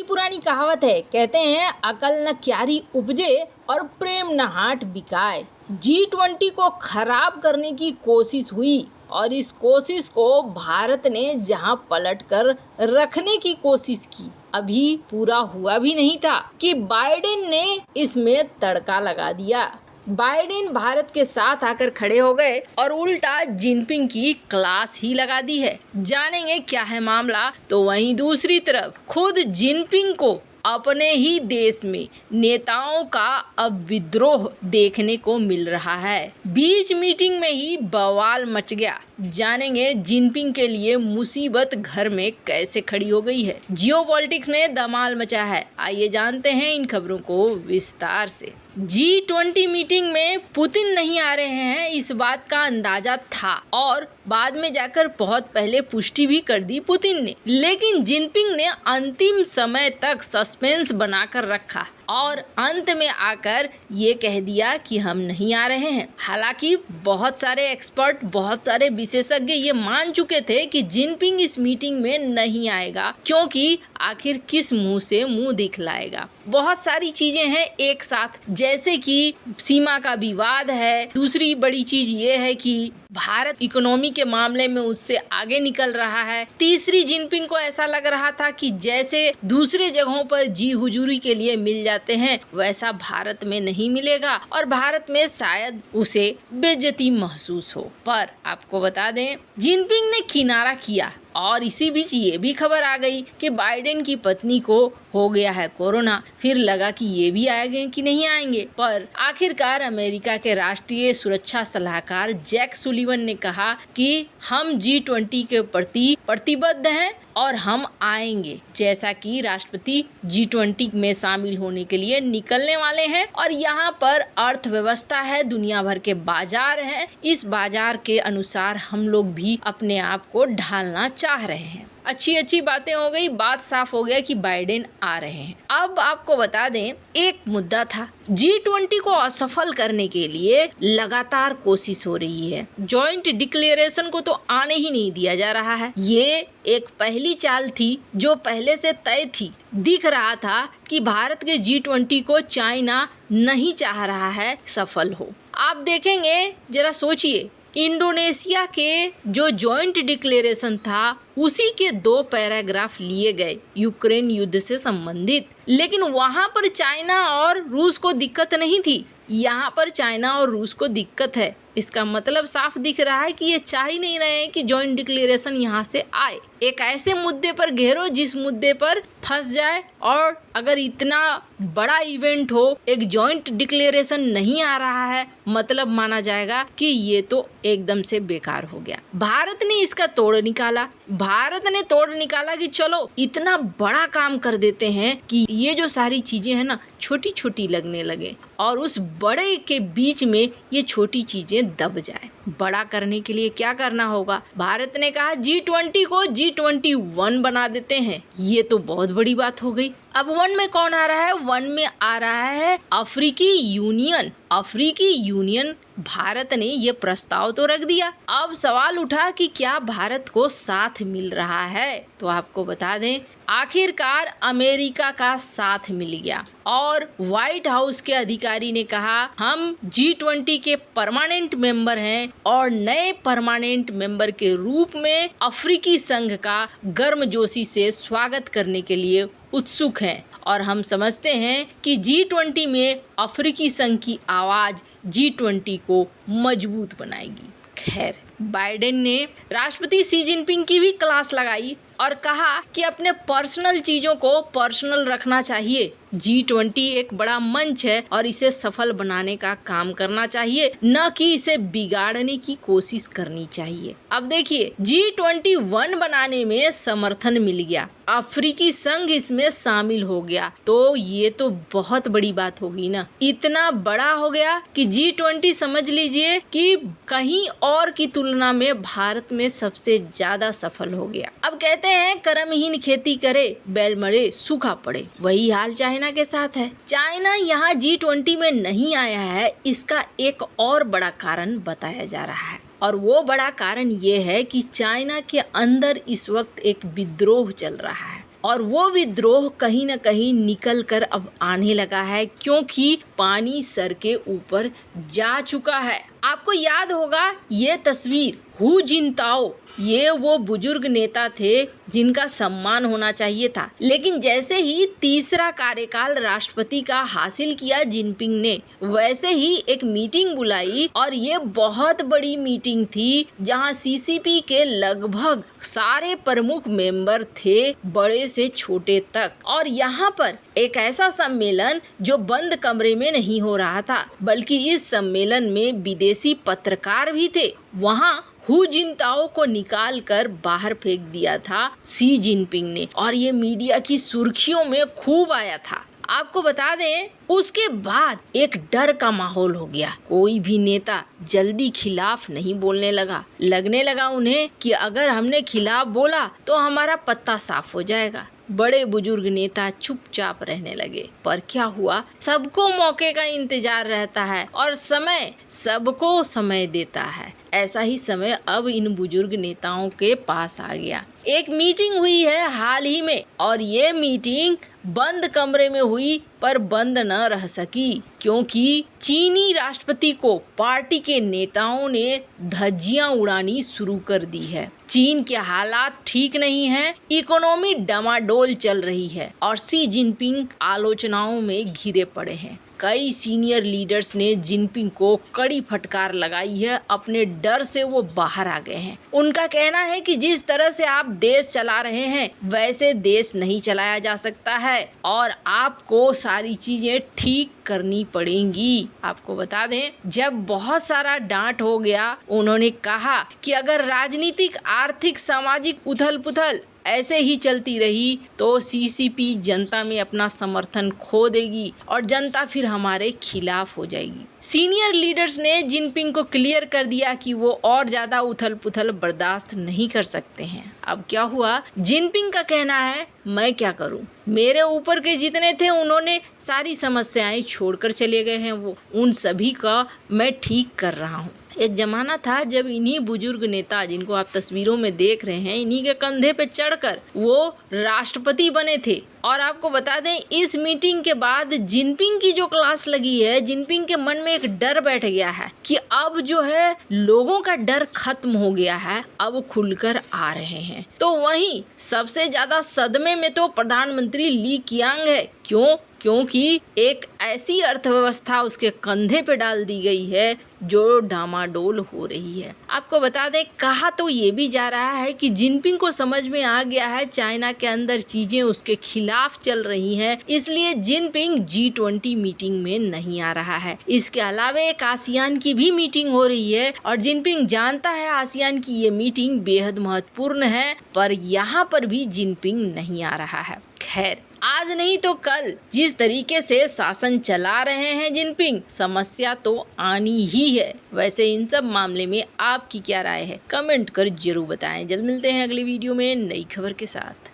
पुरानी कहावत है, कहते हैं अकल न क्यारी उपजे और प्रेम न हाट बिकाए। G20 को खराब करने की कोशिश हुई और इस कोशिश को भारत ने जहां पलट कर रखने की कोशिश की, अभी पूरा हुआ भी नहीं था कि बाइडेन ने इसमें तड़का लगा दिया। बाइडेन भारत के साथ आकर खड़े हो गए और उल्टा जिनपिंग की क्लास ही लगा दी है। जानेंगे क्या है मामला। तो वहीं दूसरी तरफ खुद जिनपिंग को अपने ही देश में नेताओं का अब विद्रोह देखने को मिल रहा है। बीच मीटिंग में ही बवाल मच गया। जानेंगे जिनपिंग के लिए मुसीबत घर में कैसे खड़ी हो गई है। जियोपॉलिटिक्स में धमाल मचा है। आइए जानते हैं इन खबरों को विस्तार से। G20 मीटिंग में पुतिन नहीं आ रहे हैं, इस बात का अंदाजा था और बाद में जाकर बहुत पहले पुष्टि भी कर दी पुतिन ने, लेकिन जिनपिंग ने अंतिम समय तक सस्पेंस बनाकर रखा और अंत में आकर ये कह दिया कि हम नहीं आ रहे हैं। हालांकि बहुत सारे एक्सपर्ट, बहुत सारे विशेषज्ञ ये मान चुके थे कि जिनपिंग इस मीटिंग में नहीं आएगा, क्योंकि आखिर किस मुंह से मुंह दिखलाएगा। बहुत सारी चीजें हैं एक साथ, जैसे कि सीमा का विवाद है। दूसरी बड़ी चीज ये है कि भारत इकोनॉमी के मामले में उससे आगे निकल रहा है। तीसरी, जिनपिंग को ऐसा लग रहा था कि जैसे दूसरे जगहों पर जी हुजूरी के लिए मिल जाते हैं, वैसा भारत में नहीं मिलेगा और भारत में शायद उसे बेइज्जती महसूस हो। पर आपको बता दें, जिनपिंग ने किनारा किया और इसी बीच ये भी खबर आ गई कि बाइडेन की पत्नी को हो गया है कोरोना। फिर लगा कि ये भी आएंगे कि नहीं आएंगे, पर आखिरकार अमेरिका के राष्ट्रीय सुरक्षा सलाहकार जैक सुलिवन ने कहा कि हम G20 के प्रति प्रतिबद्ध हैं और हम आएंगे। जैसा कि राष्ट्रपति G20 में शामिल होने के लिए निकलने वाले हैं और यहाँ पर अर्थव्यवस्था है, दुनिया भर के बाजार हैं, इस बाजार के अनुसार हम लोग भी अपने आप को ढालना चाह रहे हैं। अच्छी बातें हो गई, बात साफ हो गया कि बाइडेन आ रहे हैं। अब आपको बता दें, एक मुद्दा था, G20 को असफल करने के लिए लगातार कोशिश हो रही है। जॉइंट डिक्लेरेशन को तो आने ही नहीं दिया जा रहा है। ये एक पहली चाल थी जो पहले से तय थी। दिख रहा था कि भारत के G20 को चाइना नहीं चाह रहा है सफल हो। आप देखेंगे, जरा सोचिए, इंडोनेशिया के जो जॉइंट डिक्लेरेशन था उसी के 2 पैराग्राफ लिए गए यूक्रेन युद्ध से संबंधित, लेकिन वहां पर चाइना और रूस को दिक्कत नहीं थी। यहाँ पर चाइना और रूस को दिक्कत है। इसका मतलब साफ दिख रहा है कि ये चाह ही नहीं रहे हैं कि जॉइंट डिक्लेरेशन यहाँ से आए। एक ऐसे मुद्दे पर घेरो जिस मुद्दे पर फंस जाए, और अगर इतना बड़ा इवेंट हो, एक जॉइंट डिक्लेरेशन नहीं आ रहा है, मतलब माना जाएगा कि ये तो एकदम से बेकार हो गया। भारत ने इसका तोड़ निकाला। भारत ने तोड़ निकाला कि चलो इतना बड़ा काम कर देते हैं कि ये जो सारी चीजें हैं ना, छोटी छोटी लगने लगे और उस बड़े के बीच में ये छोटी चीजें दब जाए। बड़ा करने के लिए क्या करना होगा? भारत ने कहा G20 को G21 बना देते हैं। ये तो बहुत बड़ी बात हो गई। अब 1 में कौन आ रहा है? 1 में आ रहा है अफ्रीकी यूनियन। अफ्रीकी यूनियन, भारत ने ये प्रस्ताव तो रख दिया। अब सवाल उठा कि क्या भारत को साथ मिल रहा है? तो आपको बता दें, आखिरकार अमेरिका का साथ मिल गया और व्हाइट हाउस के अधिकारी ने कहा हम G20 के परमानेंट मेंबर हैं और नए परमानेंट मेंबर के रूप में अफ्रीकी संघ का गर्मजोशी से स्वागत करने के लिए उत्सुक हैं और हम समझते हैं कि G20 में अफ्रीकी संघ की आवाज G20 को मजबूत बनाएगी। खैर, बाइडेन ने राष्ट्रपति शी जिनपिंग की भी क्लास लगाई और कहा कि अपने पर्सनल चीजों को पर्सनल रखना चाहिए। G20 एक बड़ा मंच है और इसे सफल बनाने का काम करना चाहिए, न कि इसे बिगाड़ने की कोशिश करनी चाहिए। अब देखिए, G21 बनाने में समर्थन मिल गया, अफ्रीकी संघ इसमें शामिल हो गया, तो ये तो बहुत बड़ी बात होगी ना। इतना बड़ा हो गया कि G20 समझ लीजिए कि कहीं और की तुलना में भारत में सबसे ज्यादा सफल हो गया। अब कहते हैं कर्महीन खेती करे, बैल मरे सूखा पड़े। वही हाल चाइना के साथ है। चाइना यहाँ G20 में नहीं आया है, इसका एक और बड़ा कारण बताया जा रहा है और वो बड़ा कारण ये है कि चाइना के अंदर इस वक्त एक विद्रोह चल रहा है। और वो विद्रोह कहीं न कहीं निकल कर अब आने लगा है, क्योंकि पानी सर के ऊपर जा चुका है। आपको याद होगा ये तस्वीर, हू जिनताओ, ये वो बुजुर्ग नेता थे जिनका सम्मान होना चाहिए था। लेकिन जैसे ही तीसरा कार्यकाल राष्ट्रपति का हासिल किया जिनपिंग ने, वैसे ही एक मीटिंग बुलाई, और ये बहुत बड़ी मीटिंग थी जहां सीसीपी के लगभग सारे प्रमुख मेंबर थे, बड़े से छोटे तक। और यहाँ पर एक ऐसा सम्मेलन जो बंद कमरे में नहीं हो रहा था, बल्कि इस सम्मेलन में विदेशी पत्रकार भी थे। वहाँ हू जिनताओ को निकाल कर बाहर फेंक दिया था शी जिनपिंग ने, और ये मीडिया की सुर्खियों में खूब आया था। आपको बता दें, उसके बाद एक डर का माहौल हो गया। कोई भी नेता जल्दी खिलाफ नहीं बोलने लगा। लगने लगा उन्हें कि अगर हमने खिलाफ बोला तो हमारा पत्ता साफ हो जाएगा। बड़े बुजुर्ग नेता चुपचाप रहने लगे। पर क्या हुआ, सबको मौके का इंतजार रहता है और समय सबको समय देता है। ऐसा ही समय अब इन बुजुर्ग नेताओं के पास आ गया। एक मीटिंग हुई है हाल ही में, और ये मीटिंग बंद कमरे में हुई, पर बंद न रह सकी, क्योंकि चीनी राष्ट्रपति को पार्टी के नेताओं ने धज्जियां उड़ानी शुरू कर दी है। चीन के हालात ठीक नहीं है, इकोनॉमी डमाडोल चल रही है और शी जिनपिंग आलोचनाओं में घिरे पड़े हैं। कई सीनियर लीडर्स ने जिनपिंग को कड़ी फटकार लगाई है। अपने डर से वो बाहर आ गए हैं। उनका कहना है कि जिस तरह से आप देश चला रहे हैं, वैसे देश नहीं चलाया जा सकता है और आपको सारी चीजें ठीक करनी पड़ेंगी। आपको बता दें, जब बहुत सारा डांट हो गया, उन्होंने कहा कि अगर राजनीतिक, आर्थिक, सामाजिक उथल-पुथल ऐसे ही चलती रही तो सीसीपी जनता में अपना समर्थन खो देगी और जनता फिर हमारे खिलाफ हो जाएगी। सीनियर लीडर्स ने जिनपिंग को क्लियर कर दिया कि वो और ज्यादा उथल पुथल बर्दाश्त नहीं कर सकते हैं। अब क्या हुआ, जिनपिंग का कहना है, मैं क्या करूं, मेरे ऊपर के जितने थे उन्होंने सारी समस्याएं छोड़कर चले गए हैं, वो उन सभी का मैं ठीक कर रहा हूं। एक जमाना था जब इन्हीं बुजुर्ग नेता, जिनको आप तस्वीरों में देख रहे हैं, इन्हीं के कंधे पे चढ़कर वो राष्ट्रपति बने थे। और आपको बता दें, इस मीटिंग के बाद जिनपिंग की जो क्लास लगी है, जिनपिंग के मन में एक डर बैठ गया है कि अब जो है लोगों का डर खत्म हो गया है, अब खुलकर आ रहे हैं। तो वहीं सबसे ज्यादा सदमे में तो प्रधानमंत्री ली कीयांग है। क्यों? क्योंकि एक ऐसी अर्थव्यवस्था उसके कंधे पे डाल दी गई है जो डामाडोल हो रही है। आपको बता दें, कहा तो ये भी जा रहा है कि जिनपिंग को समझ में आ गया है चाइना के अंदर चीजें उसके खिलाफ चल रही हैं, इसलिए जिनपिंग G20 मीटिंग में नहीं आ रहा है। इसके अलावा एक आसियान की भी मीटिंग हो रही है और जिनपिंग जानता है आसियान की ये मीटिंग बेहद महत्वपूर्ण है, पर यहाँ पर भी जिनपिंग नहीं आ रहा है। खैर, आज नहीं तो कल जिस तरीके से शासन चला रहे हैं जिनपिंग, समस्या तो आनी ही है। वैसे इन सब मामले में आपकी क्या राय है, कमेंट कर जरूर बताएं। जल्द मिलते हैं अगली वीडियो में नई खबर के साथ।